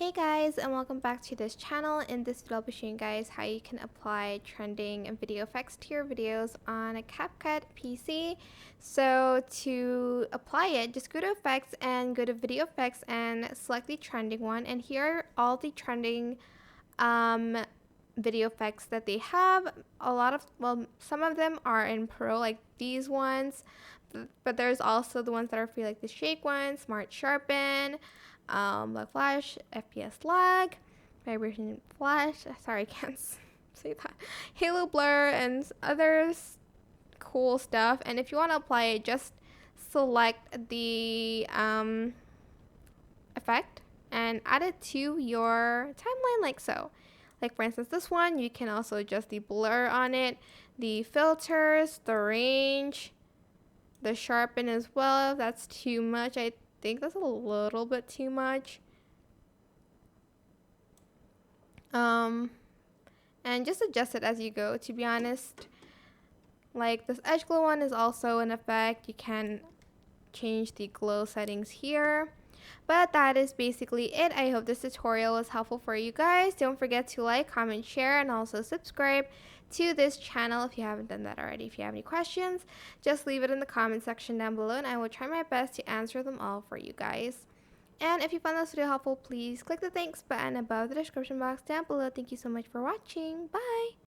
Hey guys, and welcome back to this channel. In this video I'll be showing you guys how you can apply trending and video effects to your videos on a CapCut PC. So to apply it, just go to effects and go to video effects and select the trending one, and here are all the trending video effects that they have. Some of them are in Pro, like these ones, but there's also the ones that are free, like the shake one, smart sharpen, like flash, FPS lag, vibration flash. Sorry, I can't say that. Halo blur and others cool stuff. And if you want to apply it, just select the effect and add it to your timeline like so. Like for instance, this one, you can also adjust the blur on it, the filters, the range, the sharpen as well. If that's too much, I think that's a little bit too much. And just adjust it as you go, to be honest. Like this edge glow one is also an effect. You can change the glow settings here. But that is basically it. I hope this tutorial was helpful for you guys. Don't forget to like, comment, share, and also subscribe to this channel if you haven't done that already. If you have any questions, just leave it in the comment section down below and I will try my best to answer them all for you guys. And if you found this video helpful, please click the thanks button above the description box down below. Thank you so much for watching. Bye!